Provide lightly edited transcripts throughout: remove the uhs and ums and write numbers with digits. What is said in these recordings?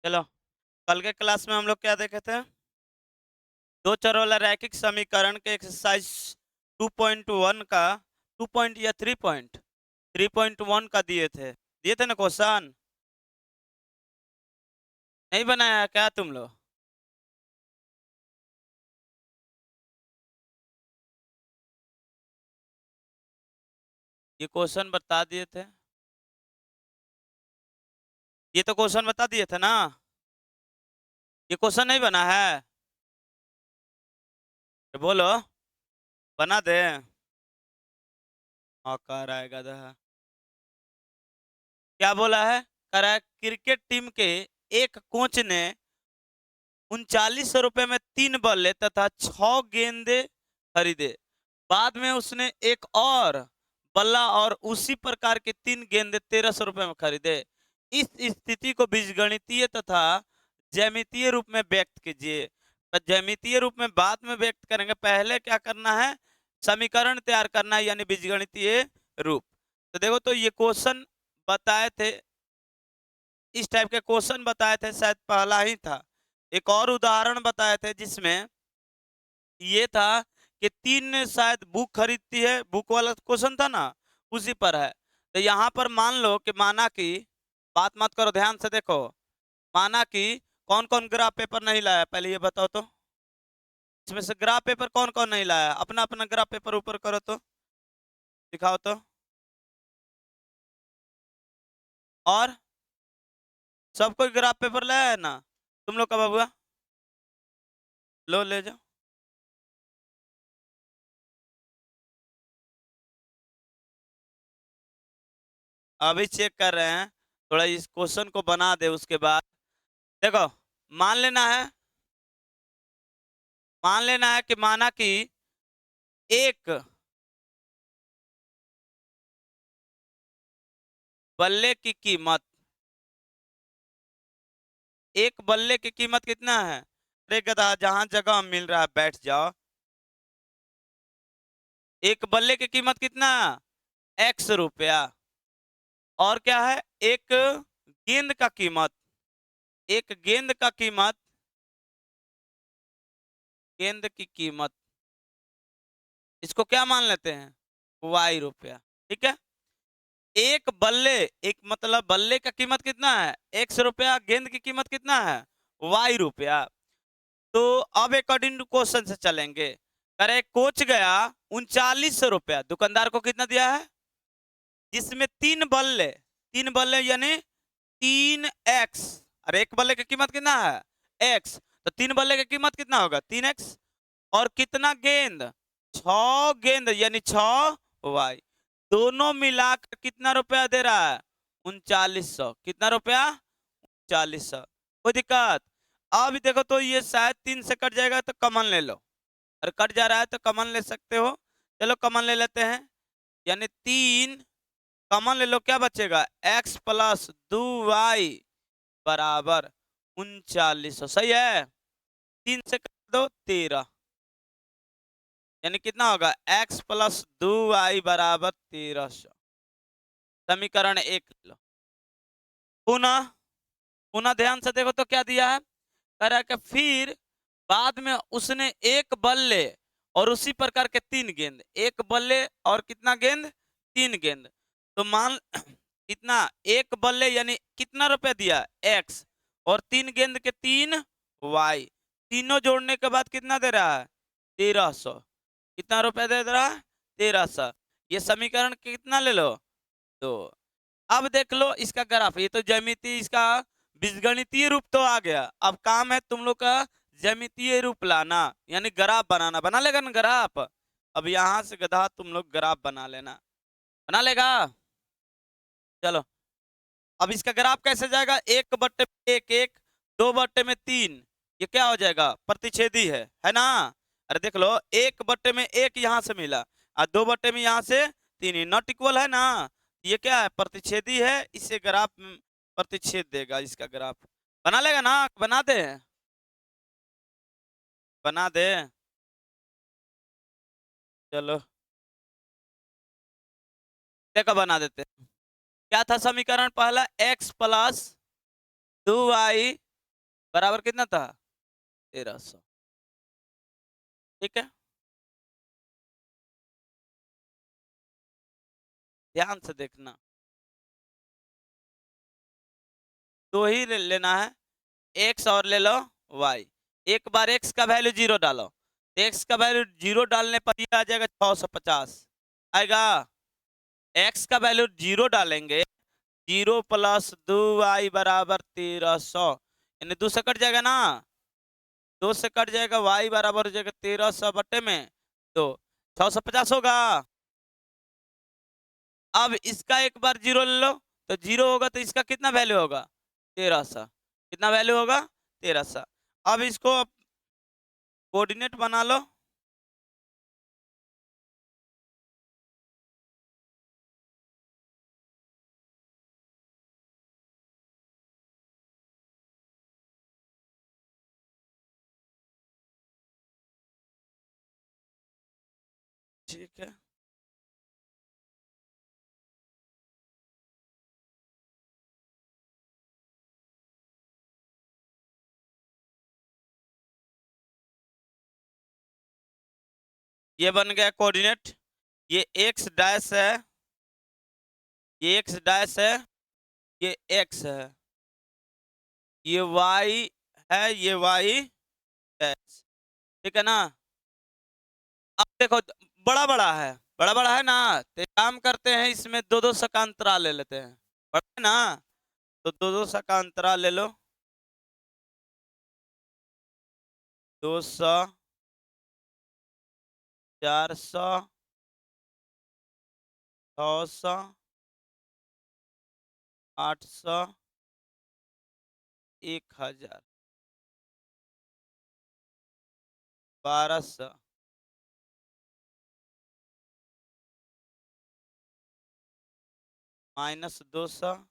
चलो, कल के क्लास में हम लोग क्या देखे थे? दो चर वाला रैखिक समीकरण के एक्सरसाइज 2.1 का 2 पॉइंट या 3.1 का दिए थे ना क्वेश्चन। नहीं बनाया क्या तुम लोग? ये क्वेश्चन बता दिए थे। ये तो क्वेश्चन बता दिए थे ना। ये क्वेश्चन नहीं बना है? तो बोलो, बना दे। हाँ, कह रहा है गधा। क्या बोला है? कह रहा है क्रिकेट टीम के एक कोच ने 3900 रुपए में 3 बल्ले तथा 6 गेंदे खरीदे। बाद में उसने एक और बल्ला और उसी प्रकार के 3 गेंदे 1300 रुपए में खरीदे। इस स्थिति को बीजगणितीय तथा ज्यामितीय रूप में व्यक्त कीजिए। तो ज्यामितीय रूप में बाद में व्यक्त करेंगे, पहले क्या करना है? समीकरण तैयार करना है, यानी बीजगणितीय रूप। तो देखो, तो ये क्वेश्चन बताए थे, इस टाइप के क्वेश्चन बताए थे, शायद पहला ही था। एक और उदाहरण बताए थे जिसमें ये था कि 3 ने शायद बुक खरीदती है, बुक वाला क्वेश्चन था ना, उसी पर है। तो यहाँ पर मान लो कि माना कि, बात मत करो, ध्यान से देखो, माना कि कौन कौन ग्राफ पेपर नहीं लाया, पहले ये बताओ तो। इसमें से ग्राफ पेपर कौन कौन नहीं लाया? अपना अपना ग्राफ पेपर ऊपर करो तो, दिखाओ तो। और सब कोई ग्राफ पेपर लाया है ना? तुम लोग कब हुआ? लो, ले जाओ। अभी चेक कर रहे हैं, थोड़ा इस क्वेश्चन को बना दे, उसके बाद देखो। मान लेना है, कि माना कि एक बल्ले की कीमत, एक बल्ले की कीमत कितना है? अरे गधा, जहां जगह मिल रहा है बैठ जाओ। एक बल्ले की कीमत कितना? x रुपया। और क्या है? एक गेंद का कीमत, एक गेंद का कीमत, गेंद की कीमत, इसको क्या मान लेते हैं? y रुपया। ठीक है। एक बल्ले, एक मतलब बल्ले का कीमत कितना है? x रुपया। गेंद की कीमत कितना है? y रुपया। तो अब अकॉर्डिंग टू क्वेश्चन से चलेंगे। अरे कोच गया 3900 रुपया, दुकानदार को कितना दिया है? जिसमें 3 बल्ले, 3 बल्ले यानी 3x। अरे एक बल्ले की कीमत कितना है? x। तो 3 बल्ले की कीमत कितना होगा? 3x। और कितना गेंद? 6 गेंद यानी 6y। दोनों मिलाकर कितना रुपया दे रहा है? 3900। कितना रुपया? 3900। कोई दिक्कत? अब देखो तो ये शायद 3 से कट जाएगा, तो कॉमन ले लो। और कट जा रहा है तो कॉमन ले सकते हो। चलो कॉमन ले लेते हैं, यानी 3 कॉमन ले लो, क्या बचेगा? x प्लस 2y बराबर 3900। सही है। 3 से कट दो 13, यानी कितना होगा? x प्लस 2y बराबर 1300। समीकरण 1 लो। पुनः पुनः ध्यान से देखो तो क्या दिया है? कह रहा है कि फिर बाद में उसने एक बल्ले और उसी प्रकार के 3 गेंद, एक बल्ले और कितना गेंद? 3 गेंद। तो मान कितना? एक बल्ले यानी कितना रुपया दिया? x। और 3 गेंद के 3y। तीनों जोड़ने के बाद कितना दे रहा है? 1300। कितना रुपया दे रहा है? 1300। ये समीकरण कितना ले लो? 2। अब देख लो इसका ग्राफ, ये तो ज्यामिति, इसका बीजगणितीय रूप तो आ गया। अब काम है तुम लोग का ज्यामितीय रूप लाना, यानी ग्राफ बनाना। बना लेगा ना ग्राफ? अब यहां से गधा तुम लोग ग्राफ बना लेना। बना लेगा? चलो, अब इसका ग्राफ कैसे जाएगा? 1/1 1, 2/3। ये क्या हो जाएगा? प्रतिच्छेदी है ना? अरे देख लो, 1/1 यहां से मिला और 2 में यहां से 3, नॉट इक्वल है ना? ये क्या है? प्रतिच्छेदी है, इसे ग्राफ प्रतिच्छेद देगा इसका ग्राफ। बना लेगा ना? बना दे, बना दे। चलो देखो, बना देते हैं। क्या था समीकरण पहला? x प्लस 2y बराबर कितना था? 1300। ठीक है, ध्यान से देखना, दो ही लेना है, एक्स और ले लो वाई। एक बार एक्स का वैल्यू 0 डालो, एक्स का वैल्यू 0 डालने पर ये आ जाएगा 650 आएगा। एक्स का वैल्यू 0 डालेंगे, 0 प्लस 2y बराबर 1300, यानी 2 से कट जाएगा ना, 2 से कट जाएगा, y बराबर हो जाएगा 1300 बटे में 2, 650 होगा। अब इसका एक बार 0 ले लो, तो 0 होगा तो इसका कितना वैल्यू होगा? 1300। कितना वैल्यू होगा? 1300। अब इसको कोऑर्डिनेट बना लो, ठीक है। ये बन गया कोऑर्डिनेट, ये एक्स डैश है, ये एक्स डैश है, ये एक्स है, ये वाई है, ये वाई डैश। ठीक है ना? अब देखो, बड़ा बड़ा है, बड़ा बड़ा है ना, तो एक काम करते हैं, इसमें दो दो सौ का अंतराल ले लेते हैं, बड़ा है ना, तो दो दो सौ का अंतराल ले लो, 200, 400, 600, 800, 1000, 1200, -200,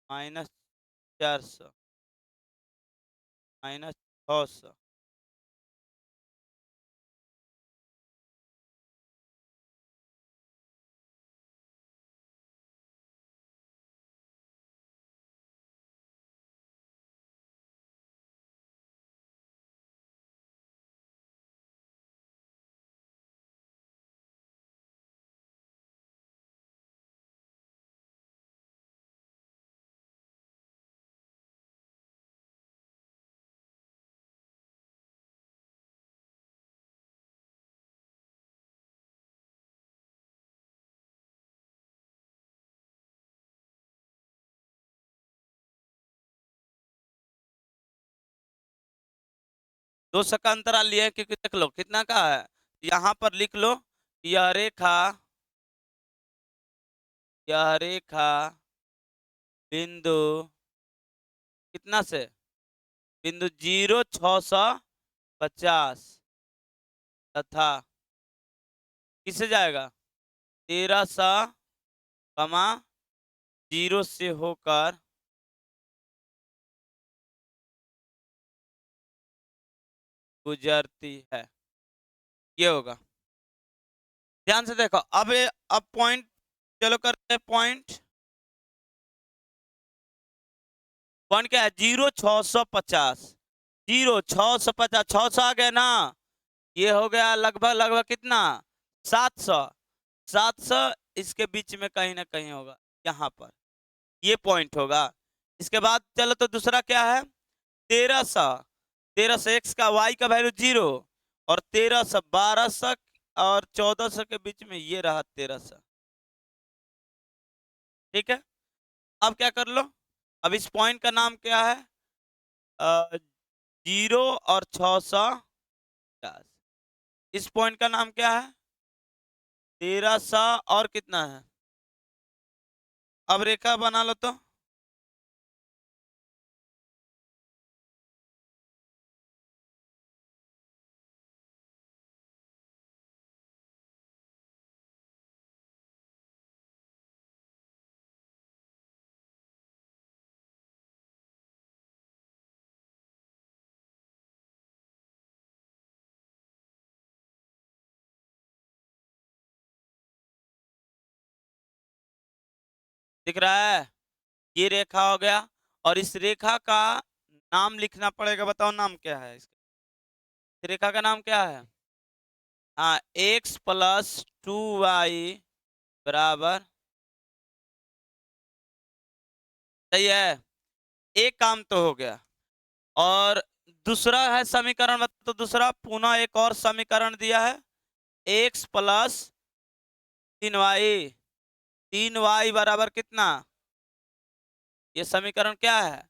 -400, -600,200 का अंतराल लिया है, क्योंकि देख लो कितना का है, यहाँ पर लिख लो, यह रेखा, यह रेखा बिंदु कितना से, बिंदु 0650 तथा किससे जाएगा? 1300 कमा 0 से होकर गुजरती है, ये होगा। ध्यान से देखो, अब पॉइंट, चलो करते हैं पॉइंट। पॉइंट क्या है? 0650, 0650, 600 आ गया ना, ये हो गया लगभग लगभग कितना? 700, 700 इसके बीच में कहीं ना कहीं होगा, यहाँ पर ये पॉइंट होगा। इसके बाद चलो तो दूसरा क्या है? 1300, 1300 एक्स का, वाई का वैल्यू 0, और 1300, 1200 और 1400 के बीच में ये रहा 1300। ठीक है, अब क्या कर लो, अब इस पॉइंट का नाम क्या है? 0 और 650। इस पॉइंट का नाम क्या है? 1300 और कितना है? अब रेखा बना लो तो, दिख रहा है? ये रेखा हो गया और इस रेखा का नाम लिखना पड़ेगा। बताओ नाम क्या है इसका? इस रेखा का नाम क्या है? हाँ, x प्लस 2y बराबर, सही है। एक काम तो हो गया और दूसरा है समीकरण, तो दूसरा पुनः एक और समीकरण दिया है, x प्लस 3y, 3y बराबर कितना? ये समीकरण क्या है?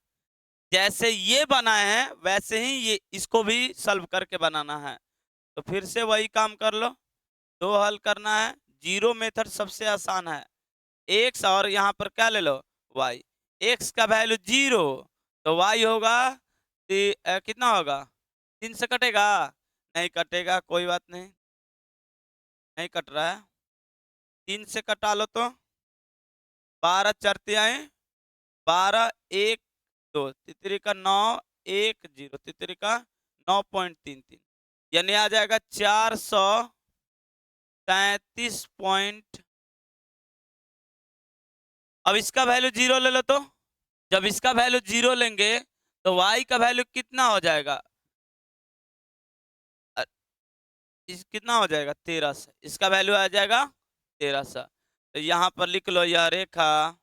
जैसे ये बनाए हैं वैसे ही ये इसको भी सॉल्व करके बनाना है। तो फिर से वही काम कर लो, दो हल करना है। जीरो मेथड सबसे आसान है। x और यहाँ पर क्या ले लो? y। x का वैल्यू 0 तो y होगा कितना होगा? 3 से कटेगा? नहीं कटेगा, कोई बात नहीं, नहीं कट रहा है। 3 से कटा लो तो 12 चरतियाएं 12, 1 2, तितरी का 9, 1 0, तितरी का 9.33, यानी आ जाएगा 433 पॉइंट। अब इसका वैल्यू 0 ले लो तो, जब इसका वैल्यू 0 लेंगे तो y का वैल्यू कितना हो जाएगा? इस कितना हो जाएगा? 1300। इसका वैल्यू आ जाएगा 1300। तो यहाँ पर लिख लो, यह रेखा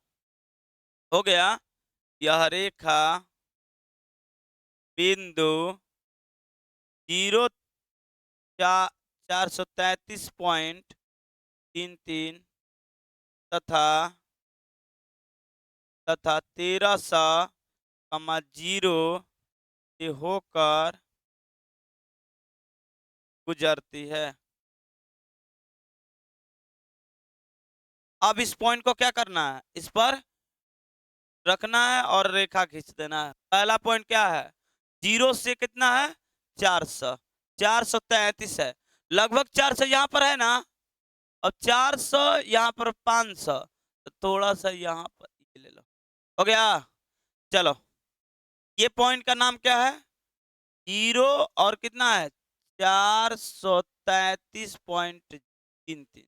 हो गया, यह रेखा बिंदु 433.33 तथा 1300, 0 से होकर गुजरती है। अब इस पॉइंट को क्या करना है? इस पर रखना है और रेखा खींच देना है। पहला पॉइंट क्या है? 0 से कितना है? 400, 433 है, लगभग 400 यहाँ पर है ना, और 400 यहाँ पर 500, तो थोड़ा सा यहाँ पर ये ले लो, हो गया। चलो, ये पॉइंट का नाम क्या है? 0 और कितना है? 433.33,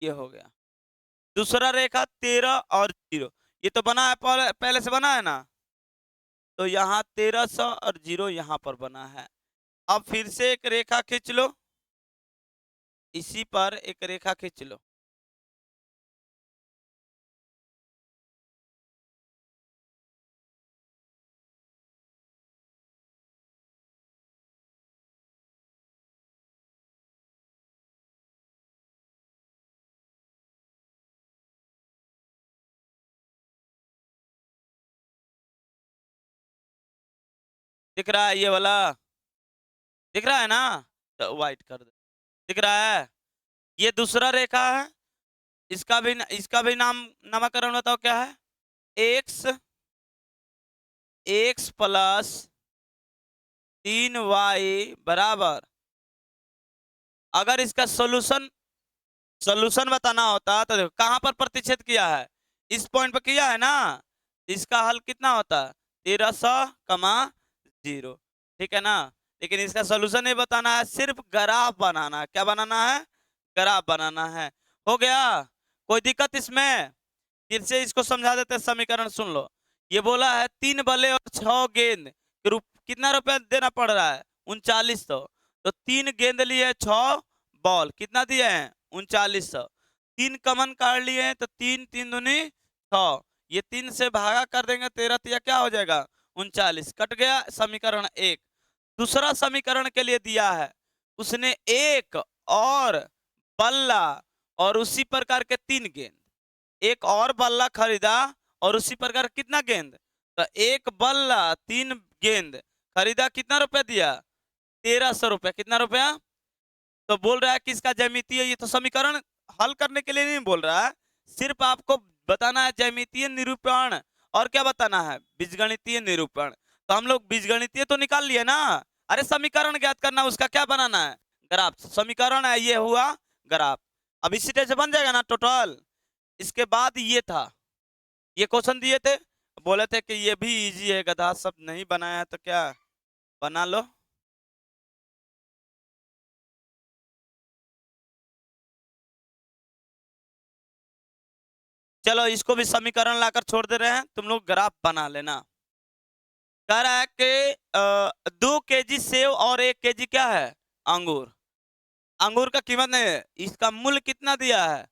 ये हो गया। दूसरा रेखा 13 और 0, ये तो बना है, पहले से बना है ना, तो यहाँ 1300 और 0 यहाँ पर बना है। अब फिर से एक रेखा खींच लो, इसी पर एक रेखा खींच लो। दिख रहा है ये वाला? दिख रहा है ना? तो व्हाइट कर दो। दिख रहा है? ये दूसरा रेखा है, इसका भी नामकरण बताओ क्या है? एक्स, एक्स प्लस 3y बराबर, अगर इसका सोल्यूशन बताना होता तो देखो कहां पर प्रतिच्छेद किया है, इस पॉइंट पर किया है ना, इसका हल कितना होता? 1300, 0, ठीक है ना। लेकिन इसका सोल्यूशन नहीं बताना है, सिर्फ ग्राफ बनाना है। क्या बनाना है? ग्राफ बनाना है। हो गया? कोई दिक्कत इसमें? फिर से इसको समझा देते हैं, समीकरण सुन लो। ये बोला है 3 बल्ले और 6 गेंद के कितना रुपया देना पड़ रहा है? 3900। तो 3 गेंद लिए, 6 बॉल, कितना दिए हैं? 3900। 3 कमन काट लिए हैं, तो 3 3 दूनी 6, ये 3 से भागा कर देंगे, 13 तिया क्या हो जाएगा? 39, कट गया समीकरण 1। दूसरा समीकरण के लिए दिया है, उसने एक और बल्ला और उसी प्रकार के 3 गेंद, एक और बल्ला खरीदा और उसी प्रकार कितना गेंद? तो एक बल्ला 3 गेंद खरीदा, कितना रुपया दिया? 1300 रुपया। कितना रुपया? तो बोल रहा है कि इसका ज्यामितीय, ये तो समीकरण हल करने के लिए नहीं बोल रहा है, सिर्फ आपको बताना है ज्यामितीय निरूपण, और क्या बताना है? बीजगणितीय निरूपण। तो हम लोग बीजगणितीय तो निकाल लिए ना, अरे समीकरण ज्ञात करना, उसका क्या बनाना है? ग्राफ। समीकरण है, ये हुआ ग्राफ। अब इसी तरह से बन जाएगा ना टोटल। इसके बाद ये था, ये क्वेश्चन दिए थे, बोले थे कि ये भी इजी है, गधा सब नहीं बनाया है तो क्या बना लो। चलो इसको भी समीकरण लाकर छोड़ दे रहे हैं, तुम लोग ग्राफ बना लेना। कह रहा है कि 2 kg सेव और 1 kg क्या है, अंगूर। अंगूर का कीमत नहीं है, इसका मूल्य कितना दिया है,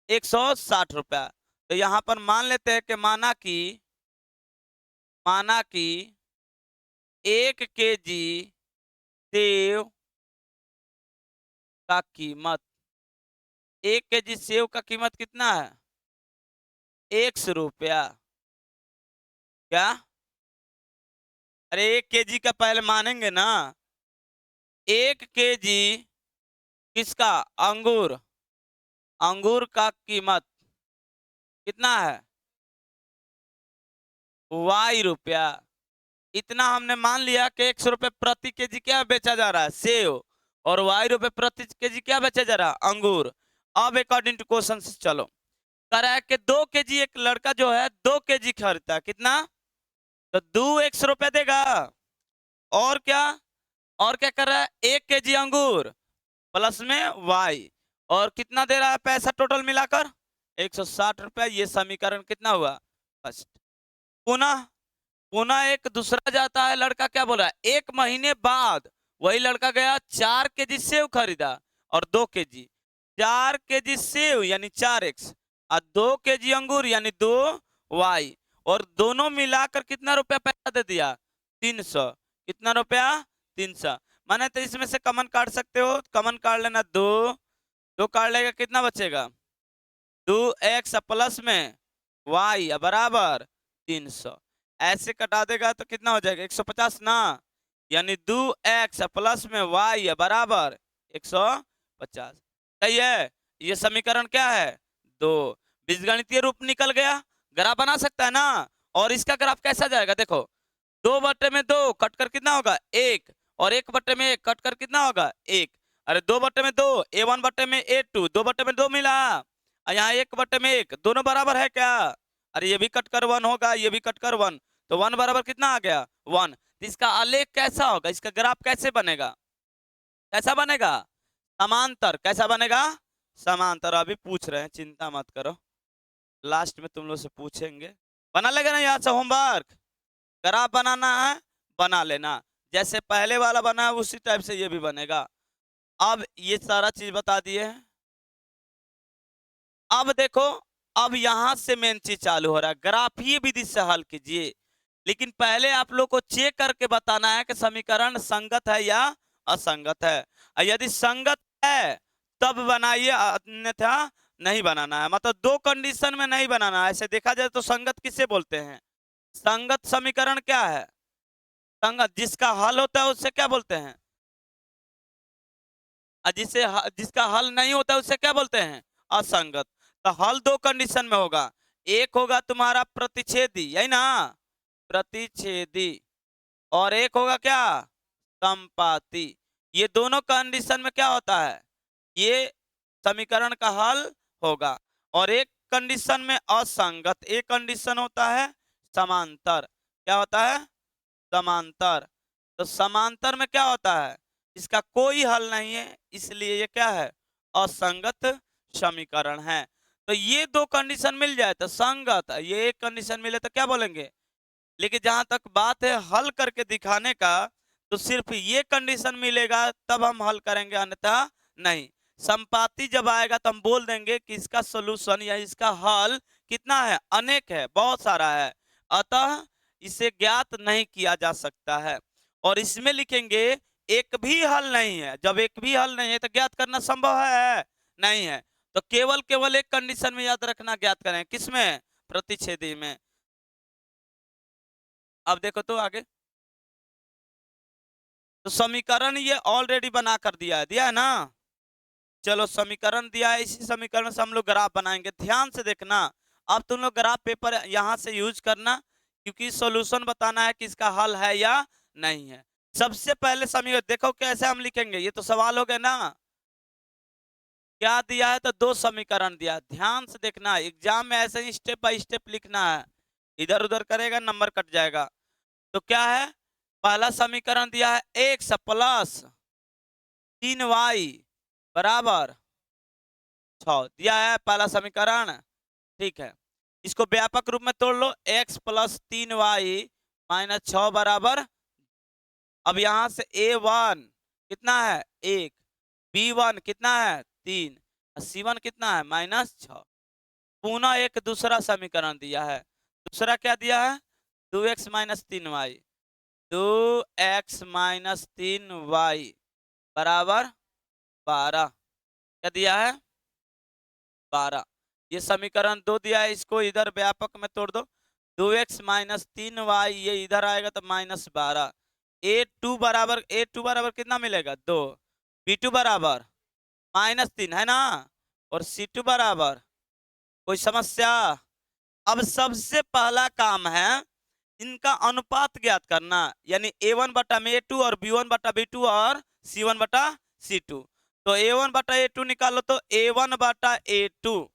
160 रुपया। तो यहाँ पर मान लेते हैं कि माना कि 1 kg सेव का कीमत, 1 kg सेव का कीमत कितना है, 100 रुपया। क्या, अरे 1 kg का पहले मानेंगे ना। 1 kg किसका, अंगूर, अंगूर का कीमत कितना है, Y रुपया। इतना हमने मान लिया कि 100 रुपये प्रति केजी क्या बेचा जा रहा है, सेव, और Y रुपये प्रति केजी क्या बेचा जा रहा है, अंगूर। अब अकॉर्डिंग टू क्वेश्चन चलो, कह रहा है कि 2 kg एक लड़का जो है 2 kg खरीदता है, कितना, तो 100 रुपया देगा। और क्या, और क्या कर रहा है, 1 kg अंगूर प्लस में Y, और कितना दे रहा है पैसा टोटल मिलाकर, 160 रुपया। ये समीकरण कितना हुआ, फर्स्ट। पुनः पुनः एक दूसरा जाता है लड़का, क्या बोल रहा है, 1 महीने बाद वही लड़का गया 4 kg सेव खरीदा और 2 kg, 4 kg सेव यानी 4x और 2 kg अंगूर यानी 2y, और दोनों मिलाकर कितना रुपया पैसा दे दिया, 300। कितना रुपया, 300। माने तो इसमें से कॉमन काट सकते हो, कॉमन काट लेना, 2 काट लेगा, कितना बचेगा, 2x प्लस में y बराबर 300। ऐसे कटा देगा तो कितना हो जाएगा, 150 ना, यानी 2x प्लस में y बराबर 150। सही है, ये समीकरण क्या है, 2। बीजगणितीय रूप निकल गया, ग्राफ बना सकता है ना। और इसका ग्राफ कैसा जाएगा, देखो 2/2 कट कर कितना होगा, 1, और 1/1 कट कर कितना होगा, 1। अरे 2/2, A1/A2, 2/2 मिला, और यहाँ 1/1, दोनों बराबर है क्या, अरे ये भी कट कर 1 होगा, ये भी कट कर 1, तो 1 बराबर कितना आ गया, 1। तो इसका आलेख कैसा होगा, इसका ग्राफ कैसे बनेगा, कैसा बनेगा, समांतर। कैसा बनेगा, समांतर। अभी पूछ रहे हैं, चिंता मत करो, लास्ट में तुम लोग से पूछेंगे। बना लेगा ना यहाँ से होमवर्क, ग्राफ बनाना है, बना लेना, जैसे पहले वाला बना है उसी टाइप से ये भी बनेगा। अब ये सारा चीज बता दिए हैं। अब देखो, अब यहां से मेन चीज चालू हो रहा है, ग्राफीय विधि से हल कीजिए। लेकिन पहले आप लोग को चेक करके बताना है कि समीकरण संगत है या असंगत है। और यदि संगत है तब बनाइए, अन्यथा नहीं बनाना है। मतलब 2 कंडीशन में नहीं बनाना है। ऐसे देखा जाए तो संगत किसे बोलते हैं, संगत समीकरण क्या है, संगत जिसका हल होता है उससे क्या बोलते हैं, और जिसका हल नहीं होता है उससे क्या बोलते हैं, असंगत। तो हल 2 कंडीशन में होगा, एक होगा तुम्हारा प्रतिच्छेदी, यही ना, प्रतिच्छेदी, और एक होगा क्या, संपाती। ये दोनों कंडीशन में क्या होता है, ये समीकरण का हल होगा। और एक कंडीशन में असंगत, एक कंडीशन होता है समांतर। क्या होता है, समांतर। तो समांतर में क्या होता है, इसका कोई हल नहीं है, इसलिए ये क्या है, असंगत समीकरण है। तो ये 2 कंडीशन मिल जाए तो संगत, ये एक कंडीशन मिले तो क्या बोलेंगे। लेकिन जहां तक बात है हल करके दिखाने का, तो सिर्फ ये कंडीशन मिलेगा तब हम हल करेंगे, अन्यथा नहीं। संपाती जब आएगा तो हम बोल देंगे कि इसका सोल्यूशन या इसका हल कितना है, अनेक है, बहुत सारा है, अतः इसे ज्ञात नहीं किया जा सकता है। और इसमें लिखेंगे एक भी हल नहीं है। जब एक भी हल नहीं है तो ज्ञात करना संभव है, नहीं है। तो केवल एक कंडीशन में याद रखना, ज्ञात करें किसमें, प्रतिच्छेदी में। अब देखो तो आगे, तो समीकरण ये ऑलरेडी बना कर दिया है ना। चलो समीकरण दिया है, इसी समीकरण से हम लोग ग्राफ बनाएंगे, ध्यान से देखना। अब तुम लोग ग्राफ पेपर यहां से यूज करना, क्योंकि सॉल्यूशन बताना है कि इसका हल है या नहीं है। सबसे पहले समीकरण देखो कैसे हम लिखेंगे, ये तो सवाल हो गया ना। क्या दिया है, तो 2 समीकरण दिया, ध्यान से देखना, एग्जाम में ऐसे ही स्टेप बाय स्टेप लिखना है, इधर उधर करेगा नंबर कट जाएगा। तो क्या है, पहला समीकरण दिया है x प्लस 3y बराबर 6, दिया है पहला समीकरण, ठीक है। इसको व्यापक रूप में तोड़ लो, x प्लस 3y माइनस 6 बराबर। अब यहां से a1 कितना है 1, b1 कितना है 3, c1 कितना है -6। पुनः एक दूसरा समीकरण दिया है, दूसरा क्या दिया है 2x माइनस 3y, 2x-3y बराबर 12। क्या दिया है 12। ये समीकरण 2 दिया है, इसको इधर व्यापक में तोड़ दो, 2x-3y ये इधर आएगा तो -12। a2 बराबर कितना मिलेगा 2, b2 बराबर -3 है ना, और c2 बराबर, कोई समस्या। अब सबसे पहला काम है इनका अनुपात ज्ञात करना, यानी a1 बटा में a2 और b1 बटा b2 और c1 बटा c2। तो a1 बटा a2 निकालो तो a1 बटा a2,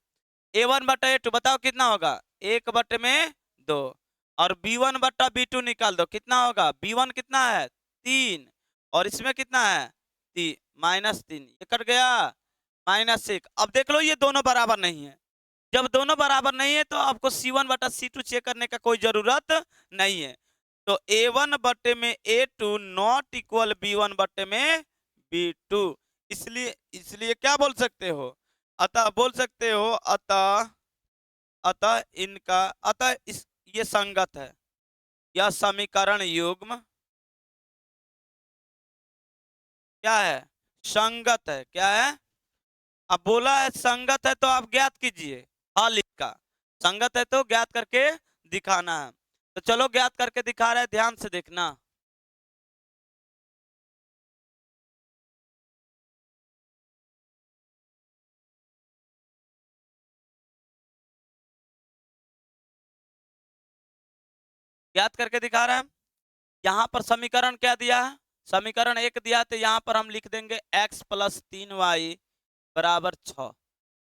a1 बटा a2 बताओ कितना होगा 1 बटे में 2, और b1 बटा b2 निकाल दो कितना होगा, b1 कितना है 3 और इसमें कितना है -3, ये कट गया -1। अब देख लो ये दोनों बराबर नहीं है, जब दोनों बराबर नहीं है तो आपको C1 बटा C2 चेक करने का कोई जरूरत नहीं है। तो A1 बटे में A2 नॉट इक्वल B1 बटे में B2, इसलिए इसलिए क्या बोल सकते हो, अतः बोल सकते हो अतः अतः इनका अतः इस ये संगत है, यह समीकरण युग्म क्या है संगत है। क्या है, अब बोला है संगत है तो आप ज्ञात कीजिए हल इसका, संगत है तो ज्ञात करके दिखाना है। तो चलो ज्ञात करके दिखा रहे हैं, ध्यान से देखना। ज्ञात करके दिखा रहे हैं, यहाँ पर समीकरण क्या दिया है, समीकरण 1 दिया, तो यहाँ पर हम लिख देंगे x प्लस 3y बराबर 6,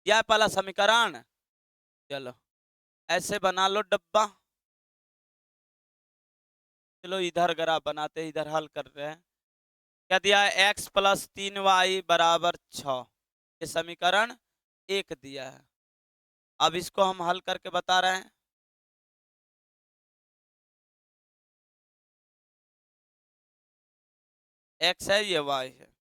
यह पहला समीकरण। चलो ऐसे बना लो डब्बा, चलो इधर ग्राफ बनाते हैं, इधर हल कर रहे हैं। क्या दिया है x प्लस 3y बराबर 6, ये समीकरण 1 दिया है। अब इसको हम हल करके बता रहे हैं। x है ये y है।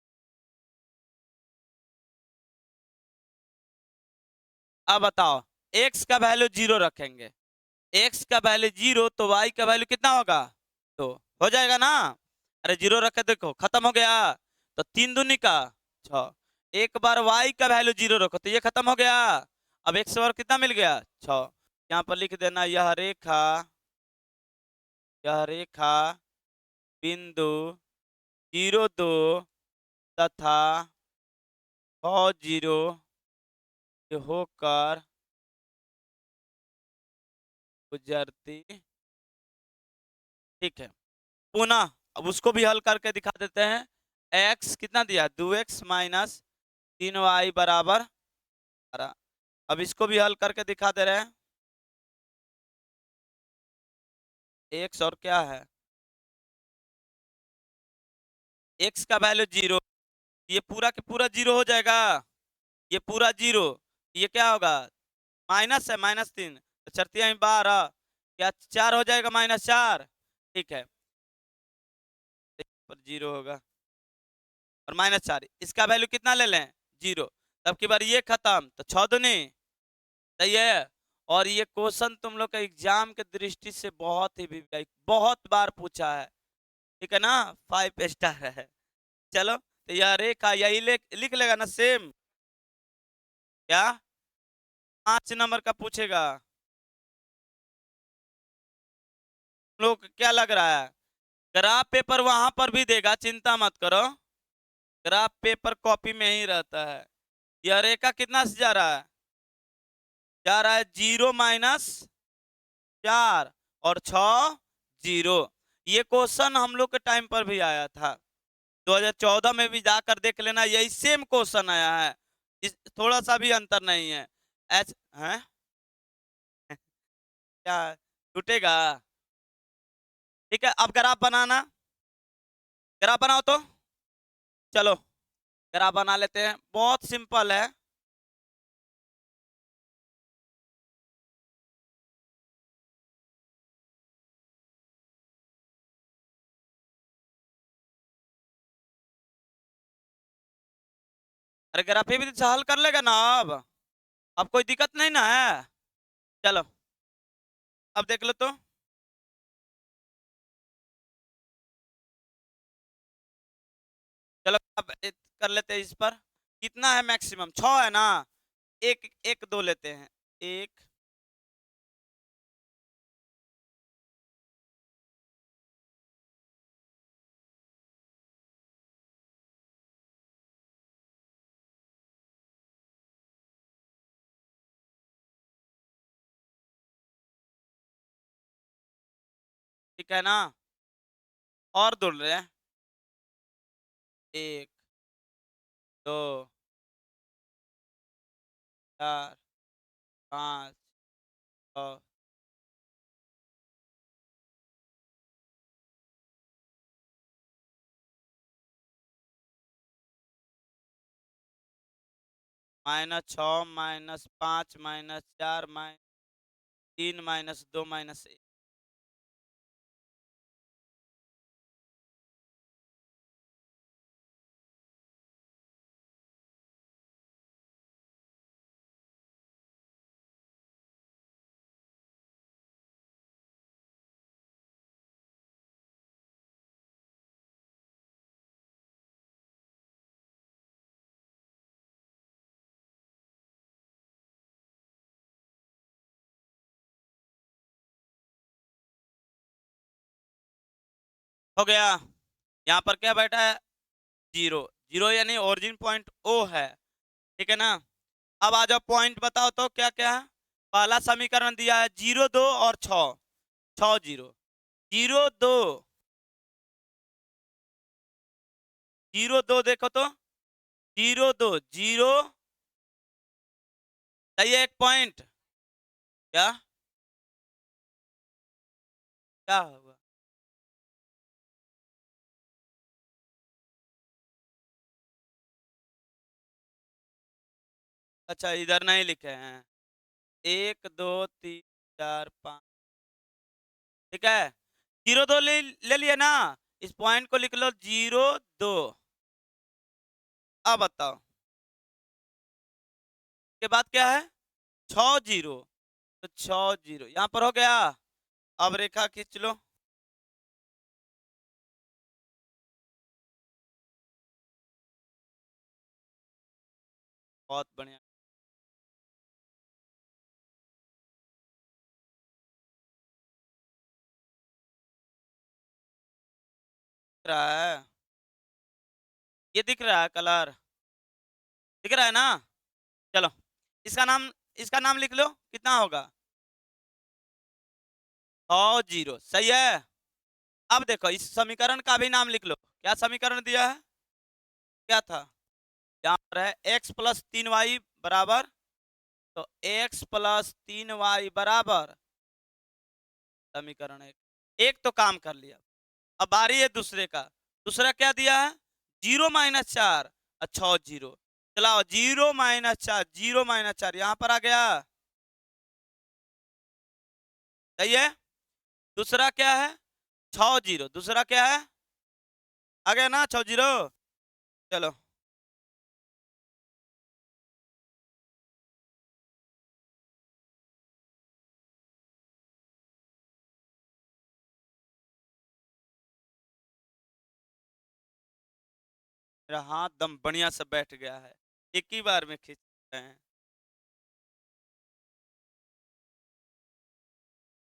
अब बताओ x का वैल्यू 0 रखेंगे, x का वैल्यू 0 तो y का वैल्यू कितना होगा, तो हो जाएगा ना। अरे 0 रखे देखो खत्म हो गया, तो 3 दूनी का 6। एक बार y का वैल्यू 0 रखो तो ये खत्म हो गया। अब x वर्ग कितना मिल गया 6। यहाँ पर लिख देना यह रेखा बिंदु 0, 2 तथा 6, 0 होकर गुजरती। ठीक है, पुनः अब उसको भी हल करके दिखा देते हैं। x कितना दिया 2x माइनस 3y बराबर 12। अब इसको भी हल करके दिखा दे रहे हैं। x और क्या है, x का वैल्यू 0, ये पूरा के पूरा 0 हो जाएगा, ये पूरा 0, ये क्या होगा माइनस है -3, तो चरतिया 12, क्या 4 हो जाएगा -4। ठीक है, पर 0 होगा और -4, इसका वैल्यू कितना ले लें 0, तब की बार ये खत्म तो 6 दूनी, सही है। और ये क्वेश्चन तुम लोग का एग्जाम के दृष्टि से बहुत ही बहुत बार पूछा है, ठीक है ना, 5 स्टार है। चलो तो यह रेखा यही लिख लेगा ना सेम, क्या 5 नंबर का पूछेगा। लोग क्या लग रहा है, ग्राफ पेपर वहां पर भी देगा, चिंता मत करो, ग्राफ पेपर कॉपी में ही रहता है। यह रेखा कितना से जा रहा है 0 -4 और 6 0। ये क्वेश्चन हम लोग के टाइम पर भी आया था, 2014 में भी जाकर देख लेना, यही सेम क्वेश्चन आया है, थोड़ा सा भी अंतर नहीं है। एच है क्या टूटेगा, ठीक है। अब ग्राफ बनाना, ग्राफ बनाओ तो, चलो ग्राफ बना लेते हैं, बहुत सिंपल है। अरे ग्राफी भी हल कर लेगा ना अब कोई दिक्कत नहीं ना है। चलो अब देख लो तो। चलो अब कर लेते हैं इस पर। कितना है मैक्सिमम? 6 है ना। एक एक दो लेते हैं। एक ठीक है ना। और दो ले रहे हैं। एक दो चार पाँच छः। -6 -5 -4 -3 -2 -1। हो गया। यहाँ पर क्या बैठा है? 0 0 यानी ओरिजिन पॉइंट ओ है। ठीक है ना। अब आ जाओ पॉइंट बताओ तो क्या क्या है। पहला समीकरण दिया है 0 2 और 6। 6 0 0 2 0 2 देखो तो। 0 2 0 सही है। एक पॉइंट। क्या क्या होगा? अच्छा इधर नहीं लिखे हैं। 1 2 3 4 5। ठीक है। 0 2 ले लिए ना। इस पॉइंट को लिख लो 0 2। अब बताओ के बाद क्या है? 6 0। तो 6 0 यहाँ पर हो गया। अब रेखा खींच लो। बहुत बढ़िया। दिख रहा है। ये दिख रहा है कलर। दिख रहा है ना। चलो इसका नाम, इसका नाम लिख लो कितना होगा? 6 0 सही है। अब देखो इस समीकरण का भी नाम लिख लो। क्या समीकरण दिया है? क्या था? यहाँ पर है x+3y बराबर। तो x+3y बराबर समीकरण एक तो काम कर लिया। अब बारी है दूसरे का। दूसरा क्या दिया है? 0 - 4। अच्छा 0। चलाओ 0 - 4 0 - 4 यहाँ पर आ गया। सही है। दूसरा क्या है? 6 0। दूसरा क्या है? आ गया ना 6 0। चलो मेरा हाथ दम बढ़िया से बैठ गया है। एक ही बार में खींच रहे हैं।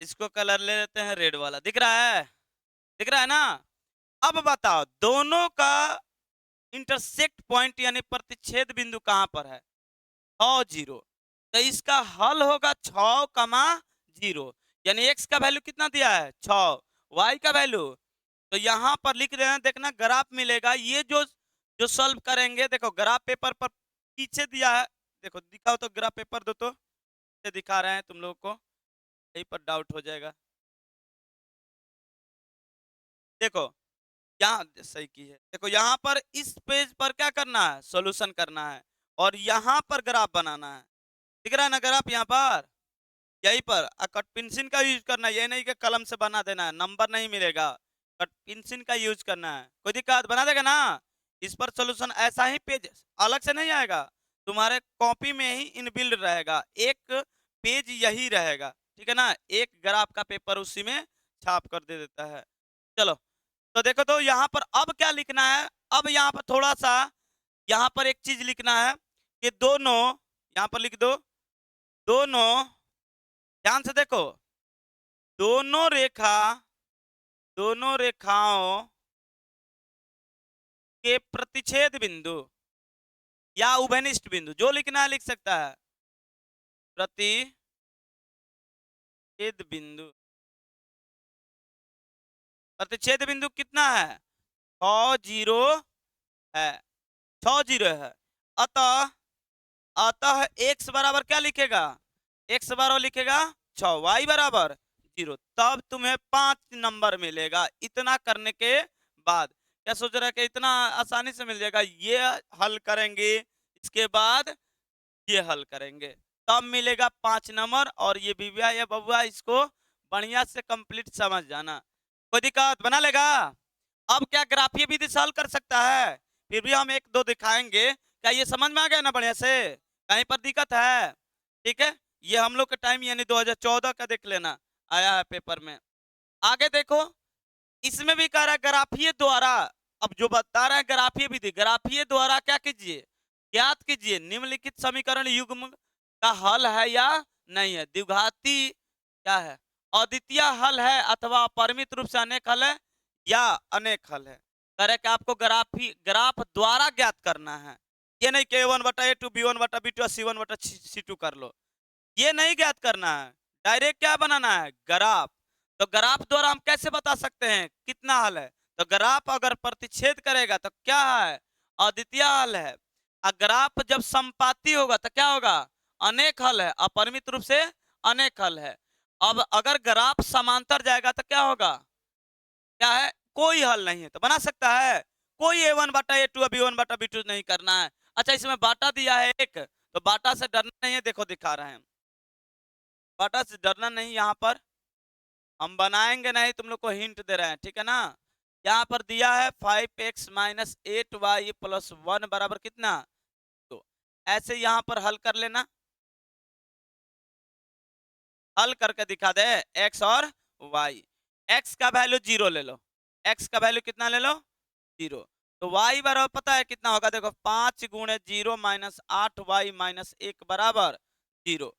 इसको कलर ले लेते हैं रेड वाला। दिख रहा है? दिख रहा है ना। अब बताओ दोनों का इंटरसेक्ट पॉइंट यानी प्रतिच्छेद बिंदु कहां पर है? 6 0। तो इसका हल होगा 6, 0 यानी x का वैल्यू कितना दिया है? 6। y का वैल्यू तो यहाँ पर लिख देना। देखना ग्राफ मिलेगा। ये जो सॉल्व करेंगे देखो ग्राफ पेपर पर पीछे दिया है। देखो दिखाओ तो ग्राफ पेपर दो तो। दिखा रहे हैं तुम लोगों को। यहीं पर डाउट हो जाएगा। देखो यहाँ सही की है। देखो यहाँ पर इस पेज पर क्या करना है? सॉल्यूशन करना है। और यहाँ पर ग्राफ बनाना है। दिख रहा है ना ग्राफ यहाँ पर? यहीं पर कट पेंसिल का यूज करना है। ये नहीं कि कलम से बना देना है, नंबर नहीं मिलेगा। कट पेंसिल का यूज करना है। कोई दिक्कत? बना देगा ना। इस पर सोल्यूशन ऐसा ही पेज अलग से नहीं आएगा, तुम्हारे कॉपी में ही इनबिल्ड रहेगा, एक पेज यही रहेगा, ठीक है ना, एक ग्राफ का पेपर उसी में छाप कर दे देता है। चलो तो देखो, तो यहाँ पर अब क्या लिखना है, अब यहाँ पर थोड़ा सा यहाँ पर एक चीज लिखना है कि दोनों, यहाँ पर लिख दो, दोनों, ध्यान से देखो, दोनों रेखा, दोनों रेखाओं के प्रतिच्छेद बिंदु या उभयनिष्ठ बिंदु, जो लिखना है लिख सकता है, प्रतिच्छेद बिंदु, प्रतिच्छेद बिंदु कितना है, 6 जीरो है, 6 जीरो है। अतः अतः x बराबर क्या लिखेगा, x बराबर लिखेगा 6, y बराबर 0, तब तुम्हें 5 नंबर मिलेगा। इतना करने के बाद क्या सोच रहा है कि इतना आसानी से मिल जाएगा, ये हल करेंगे, इसके बाद ये हल करेंगे, तब मिलेगा 5 नंबर। और ये बिबिया या बबुआ इसको बढ़िया से कंप्लीट समझ जाना, कोई दिक्कत बना लेगा। अब क्या ग्राफीय विधि से हल कर सकता है, फिर भी हम एक दो दिखाएंगे। क्या ये समझ में आ गया ना बढ़िया से, कहीं पर दिक्कत है, ठीक है। ये हम लोग का टाइम यानी 2014 का देख लेना, आया है पेपर में। आगे देखो, इसमें भी कह रहा है ग्राफीय द्वारा, अब जो बता रहा है ग्राफीय विधि, ग्राफीय द्वारा क्या कीजिए, ज्ञात कीजिए निम्नलिखित समीकरण युग्म का हल है या नहीं है। द्विघाती क्या है, अद्वितीय हल है अथवा अपरिमित रूप से अनेक हल है या अनेक हल है। कह रहे कि आपको ग्राफ द्वारा ज्ञात करना है, ये नहीं कि a1/a2 b1/b2 c1/c2 कर लो, ये नहीं ज्ञात करना है, डायरेक्ट क्या बनाना है, ग्राफ। तो ग्राफ द्वारा हम कैसे बता सकते हैं कितना हल है, तो ग्राफ अगर प्रतिच्छेद करेगा तो क्या है, अद्वितीय हल है। ग्राफ जब संपाती होगा तो क्या होगा, अनेक हल है, अपरिमित रूप से अनेक हल है। अब अगर ग्राफ समांतर जाएगा तो क्या होगा, क्या है, कोई हल नहीं है। तो बना सकता है कोई a1/a2 b1/b2 नहीं करना है। अच्छा, इसमें बाटा दिया है एक, तो बाटा से डरना नहीं है, देखो दिखा रहे हैं, बाटा से डरना नहीं, यहाँ पर हम बनाएंगे नहीं, तुम लोग को हिंट दे रहे हैं, ठीक है ना। यहाँ पर दिया है 5x - 8y + 1 बराबर कितना, तो ऐसे यहाँ पर हल कर लेना, हल करके दिखा दे x और y। x का वैल्यू 0 ले लो, x का वैल्यू कितना ले लो, 0। तो y बराबर पता है कितना होगा, देखो 5 × 0 - 8y - 1 बराबर 0।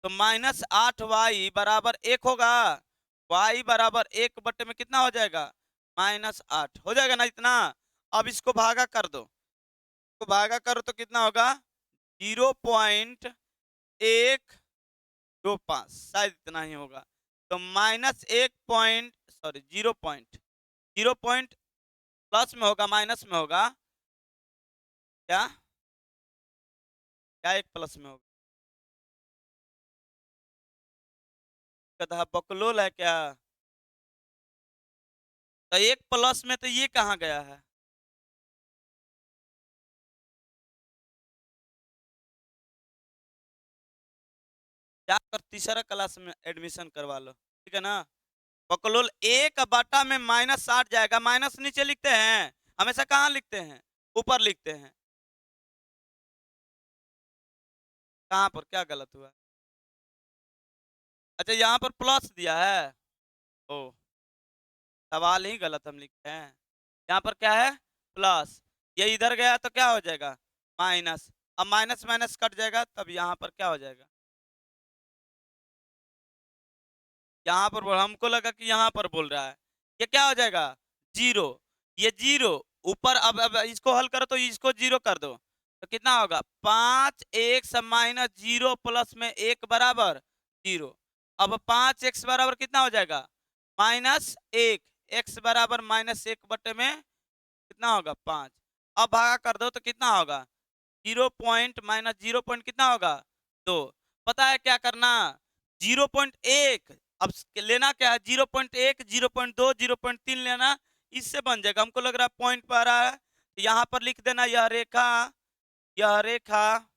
तो -8y बराबर 1 होगा, y बराबर 1 बटे में कितना हो जाएगा, -8 हो जाएगा ना इतना। अब इसको भागा कर दो, तो भागा करो तो कितना होगा, 0.125, शायद इतना ही होगा। तो -1 पॉइंट, सॉरी 0 पॉइंट प्लस में होगा माइनस में होगा, क्या क्या एक प्लस में होगा, गधा बकलोल है क्या। तो एक प्लस में तो ये कहाँ गया है, जाकर तीसरा क्लास में एडमिशन करवा लो, ठीक है ना। बकलोल 1/, में -8 जाएगा, माइनस नीचे लिखते हैं हमेशा, कहाँ लिखते हैं, ऊपर लिखते हैं। कहाँ पर क्या गलत हुआ, अच्छा यहाँ पर प्लस दिया है, ओ सवाल ही गलत हम लिखते हैं। यहाँ पर क्या है, प्लस, ये इधर गया तो क्या हो जाएगा, माइनस। अब माइनस माइनस कट जाएगा, तब यहाँ पर क्या हो जाएगा, यहाँ पर हमको लगा कि यहाँ पर बोल रहा है, ये क्या हो जाएगा, 0। ये 0 ऊपर, अब इसको हल करो तो इसको 0 कर दो, तो कितना होगा, 5x - 0 प्लस में 1 बराबर 0। अब 5x बराबर कितना हो जाएगा, -1, x बराबर -1 बटे में कितना होगा, 5। अब भागा कर दो तो कितना होगा, 0 पॉइंट माइनस 0 पॉइंट कितना होगा, 2। पता है क्या करना, 0.1, अब लेना क्या है, 0.1, 0.2, 0.3 लेना, इससे बन जाएगा। हमको लग रहा है पॉइंट पर आ रहा है, तो यहाँ पर लिख देना, यह रेखा, यह रेखा,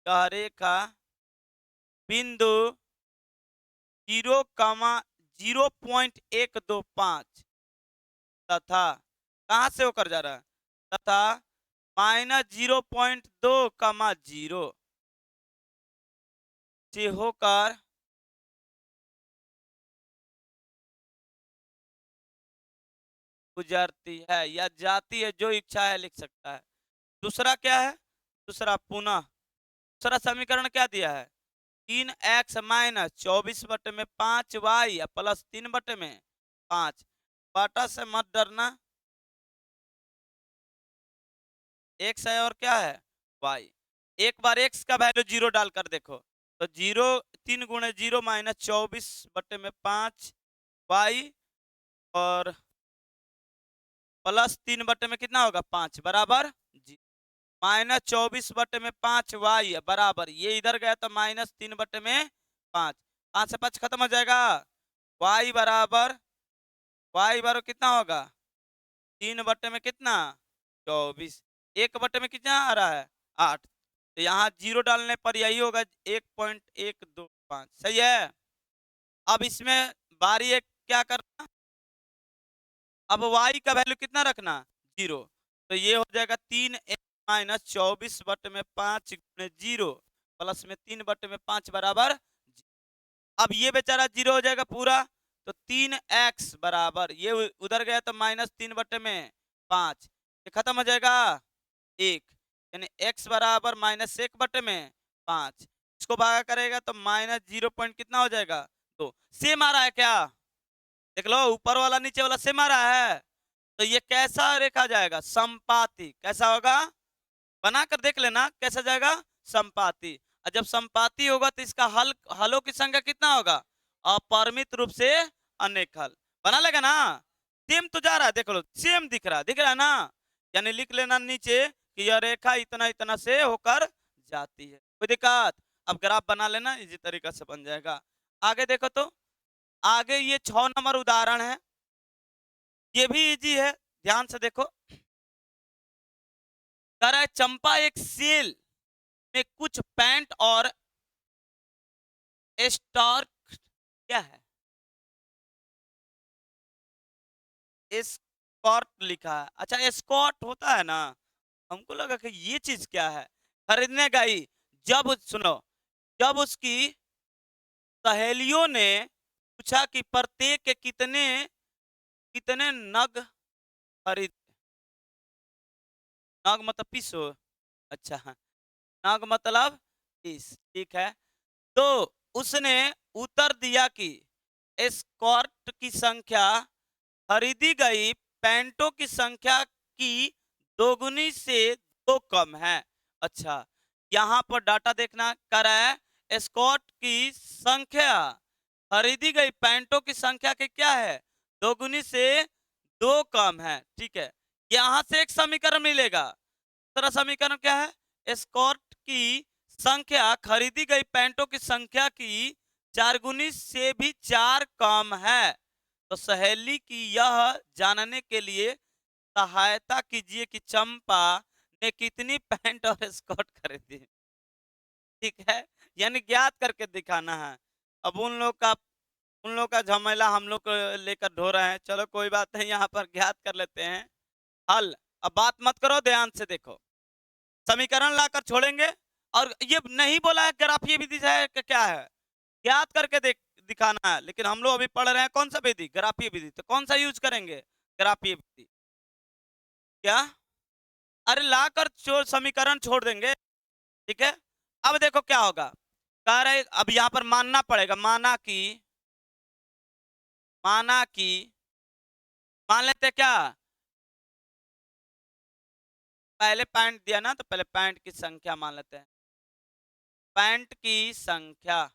यह रेखा बिंदु 0,0125 तथा कहाँ से होकर जा रहा है, तथा -0.2, 0 से होकर गुजरती है या जाती है, जो इच्छा है लिख सकता है। दूसरा क्या है? दूसरा पुनः दूसरा समीकरण क्या दिया है? 3x minus 24/5y plus 3/5। बाटा से मत डरना, x है और क्या है? y। एक बार x का वैल्यू 0 डालकर देखो तो 0, 3 गुणे 0 माइनस 24/5y और प्लस 3 में कितना होगा? 5 बराबर जी। -24/5y बराबर, ये इधर गया तो -3/5, 5 से 5 खत्म हो जाएगा। y बराबर कितना होगा? 3 में कितना? 24। 1 में कितना आ रहा है? 8। तो यहाँ 0 डालने पर यही होगा 1.125। सही है। अब इसमें बारी एक क्या करना, अब y का वैल्यू कितना रखना? 0। तो ये हो जाएगा 3x माइनस 24/5 गुणे 0 प्लस में 3/5 बराबर। अब ये बेचारा 0 हो जाएगा पूरा, तो 3x बराबर, ये उधर गया तो -3/5, ये खत्म हो जाएगा 1, यानी x बराबर -1/5। इसको भागा करेगा तो -0 पॉइंट कितना हो जाएगा? 2। सेम आ रहा है क्या? देख लो, ऊपर वाला नीचे वाला सेम आ रहा है। तो ये कैसा रेखा जाएगा? संपाती। कैसा होगा? बनाकर देख लेना कैसा जाएगा? संपाती। और जब संपाती होगा तो इसका हलों की संख्या कितना होगा? अपरिमित रूप से अनेक हल। बना लेगा ना? सेम तो जा रहा है, देख लो सेम दिख रहा है ना? यानी लिख लेना नीचे कि यह रेखा इतना इतना से होकर जाती है। कोई दिक्कत? अब ग्राफ बना लेना, इसी तरीका से बन जाएगा। आगे देखो तो, आगे ये 6 नंबर उदाहरण है, ये भी इजी है, ध्यान से देखो। कह रहा है चंपा एक सेल में कुछ पैंट और स्टॉर्क, क्या है? एस्कॉर्ट लिखा है। अच्छा, एस्कॉर्ट होता है ना, हमको लगा कि ये चीज क्या है। खरीदने गई, जब सुनो, जब उसकी सहेलियों ने पूछा कि प्रत्येक के कितने कितने नग खरीद, नग मतलब पीस हो, अच्छा हाँ, नग मतलब पीस, ठीक है। तो उसने उत्तर दिया कि एस्कॉर्ट की संख्या खरीदी गई पैंटों की संख्या की दोगुनी से 2 कम है। अच्छा, यहाँ पर डाटा देखना, कर रहा है एस्कॉर्ट की संख्या खरीदी गई पैंटों की संख्या के क्या है? दोगुनी से 2 कम है, ठीक है। यहाँ से एक समीकरण मिलेगा। दूसरा समीकरण क्या है? एस्कॉर्ट की संख्या खरीदी गई पैंटों की संख्या की 4 गुनी से भी 4 कम है। तो सहेली की यह जानने के लिए सहायता कीजिए कि चंपा ने कितनी पैंट और स्कर्ट खरीदी। ठीक है, यानी ज्ञात करके दिखाना है। अब उन लोग का झमेला हम लोग लेकर ढो रहे हैं। चलो कोई बात नहीं, यहाँ पर ज्ञात कर लेते हैं हल। अब बात मत करो, ध्यान से देखो, समीकरण लाकर छोड़ेंगे। और ये नहीं बोला है ग्राफीय विधि है कि क्या है, ज्ञात करके दिखाना है। लेकिन हम लोग अभी पढ़ रहे हैं कौन सा विधि? ग्राफीय विधि। तो कौन सा यूज करेंगे? ग्राफीय विधि। क्या? अरे लाकर समीकरण छोड़ देंगे, ठीक है। अब देखो क्या होगा, कह रहे अब यहां पर मानना पड़ेगा, माना कि मान लेते क्या, पहले पैंट दिया ना, तो पहले पैंट की संख्या मान लेते हैं। पैंट की संख्या,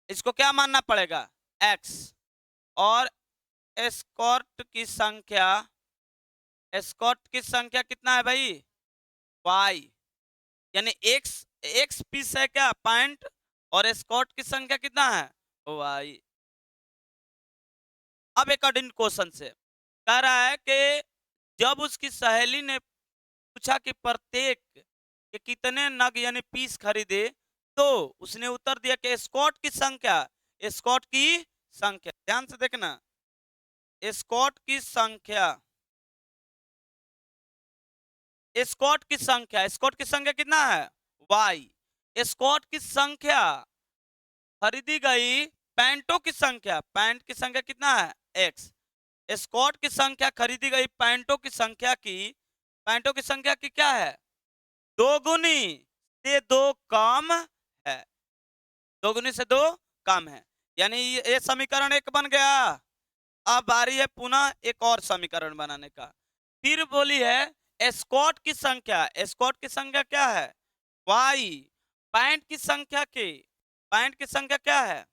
इसको क्या मानना पड़ेगा? x। और एस्कॉर्ट की संख्या कितना है भाई? y। यानी x पीस है क्या? पैंट। और एस्कॉर्ट की संख्या कितना है? y। अब अकॉर्डिंग क्वेश्चन से कह रहा है कि जब उसकी सहेली ने पूछा कि प्रत्येक के कितने नग यानी पीस खरीदे, तो उसने उत्तर दिया कि एस्कॉर्ट की संख्या, ध्यान से देखना, एस्कॉर्ट की संख्या स्कॉट की संख्या कितना है y, स्कॉट की संख्या खरीदी गई पैंटों की संख्या कितना है x, स्कॉट की संख्या खरीदी गई पैंटों की संख्या की क्या है दोगुनी से दो कम है, दोगुनी से दो कम है। यानी ये समीकरण एक बन गया। अब बारी है पुनः एक और समीकरण बनाने का। फिर बोली है स्कॉट की संख्या क्या है y, पैंट की संख्या क्या है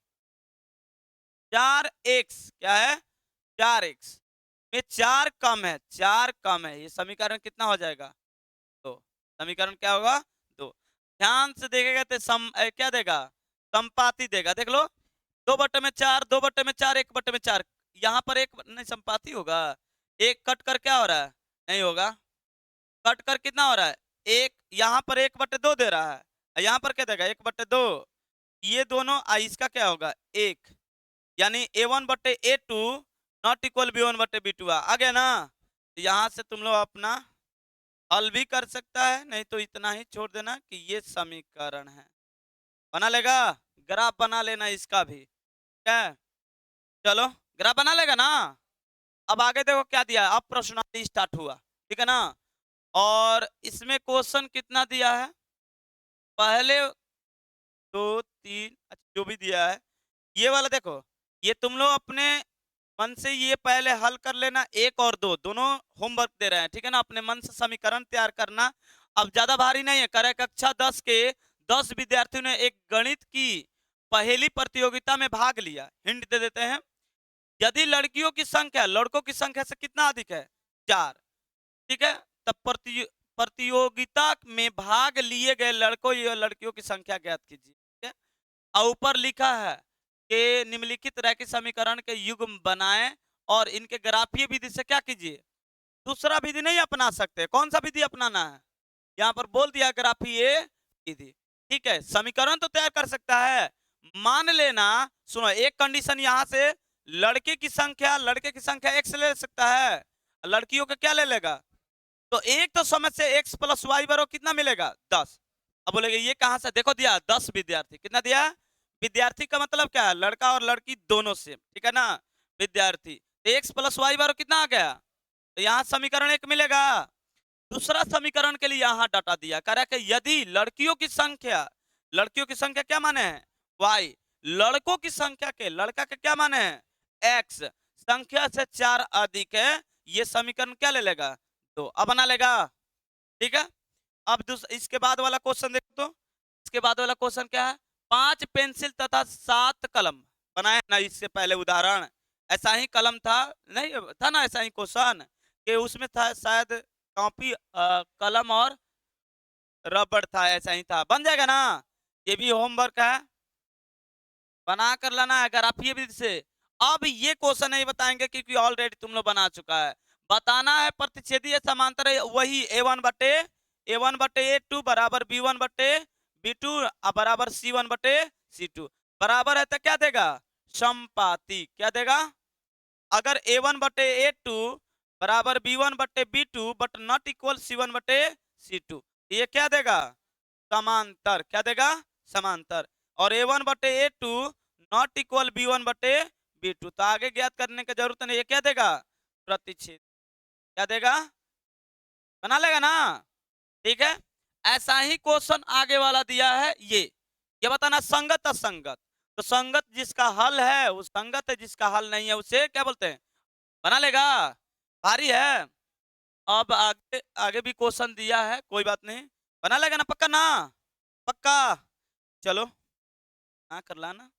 4x, क्या है 4x में 4 कम है, ये समीकरण कितना हो जाएगा 2, समीकरण क्या होगा 2। ध्यान से देखेगा तो क्या देगा संपाती देगा, देख लो 2/4, 2/4, 1/4, यहाँ पर एक नहीं संपाती होगा, एक कट कर क्या हो रहा है नहीं होगा, कट कर कितना हो रहा है एक, यहाँ पर 1/2 दे रहा है, यहाँ पर क्या देगा 1/2, ये दोनों इसका क्या होगा 1, यानी a1/a2 नॉट इक्वल b1/b2 आ गया ना। यहाँ से तुम लोग अपना हल भी कर सकता है, नहीं तो इतना ही छोड़ देना कि ये समीकरण है, बना लेगा ग्राफ बना लेना इसका भी, क्या चलो ग्राफ बना लेगा ना। अब आगे देखो क्या दिया है, अब प्रश्नावली स्टार्ट हुआ, ठीक है ना। और इसमें क्वेश्चन कितना दिया है पहले 2 3 जो भी दिया है ये वाला देखो, ये तुम लोग अपने मन से ये पहले हल कर लेना, 1 और 2 दोनों होमवर्क दे रहे हैं, ठीक है ना, अपने मन से समीकरण तैयार करना। अब ज्यादा भारी नहीं है, करे कक्षा 10 के 10 विद्यार्थियों ने एक गणित की पहेली प्रतियोगिता में भाग लिया। हिंट दे देते हैं, यदि लड़कियों की संख्या लड़कों की संख्या से कितना अधिक है 4, ठीक है, तब प्रतियोगिता में भाग लिए गए लड़कों या लड़कियों की संख्या ज्ञात कीजिए, ठीक है। और ऊपर लिखा है कि निम्नलिखित रैखिक समीकरण के युग्म बनाएं और इनके ग्राफीय विधि से क्या कीजिए, दूसरा विधि नहीं अपना सकते, कौन सा विधि अपनाना है यहाँ पर बोल दिया ग्राफीय विधि, ठीक है। समीकरण तो तैयार कर सकता है, मान लेना सुनो एक कंडीशन यहाँ से लड़के की संख्या x ले सकता है, लड़कियों का क्या ले लेगा, तो एक तो समझ से x + y बराबर कितना मिलेगा 10। अब बोलेगे ये कहां से, देखो दिया 10 विद्यार्थी, कितना दिया विद्यार्थी का मतलब क्या है लड़का और लड़की दोनों से, ठीक है ना, विद्यार्थी, तो x + y बराबर कितना आ गया, तो यहाँ समीकरण 1 मिलेगा। दूसरा समीकरण के लिए यहाँ डाटा दिया कह रहा है कि यदि लड़कियों की संख्या क्या माने है y, लड़कों की संख्या के लड़का के क्या माने है x, संख्या से 4 अधिक है, ये समीकरण क्या ले लेगा तो अब बना लेगा, ठीक है। अब इसके बाद वाला क्वेश्चन देखो, तो इसके बाद वाला क्वेश्चन क्या है 5 पेंसिल तथा 7 कलम बनाए ना, इससे पहले उदाहरण ऐसा ही कलम था नहीं था ना, ऐसा ही क्वेश्चन कि उसमें था शायद कॉपी कलम और रबड़ था, ऐसा ही था, बन जाएगा ना, ये भी होमवर्क है बना कर लाना है ग्राफीय विधि से। अब ये क्वेश्चन नहीं बताएंगे क्योंकि ऑलरेडी तुम लोग बना चुका है, बताना है प्रतिच्छेदीय समांतर वही a1/a2 बराबर b1/b2 बराबर c1/c2 बराबर है, तो क्या देगा समपाती, क्या देगा, अगर a1/a2 बराबर b1/b2 but not equal c1/c2, ये क्या देगा समांतर, क्या देगा समांतर, और a1/a2 नॉट इक्वल b1/b2, तो आगे ज्ञात करने की जरूरत नहीं, ये क्या देगा प्रतिच्छेद, क्या देगा बना लेगा ना, ठीक है। ऐसा ही क्वेश्चन आगे वाला दिया है, ये बताना संगत असंगत, तो संगत जिसका हल है वो संगत है, जिसका हल नहीं है उसे क्या बोलते हैं बना लेगा, भारी है। अब आगे आगे भी क्वेश्चन दिया है, कोई बात नहीं बना लेगा ना, पक्का ना, पक्का, चलो हाँ कर लाना।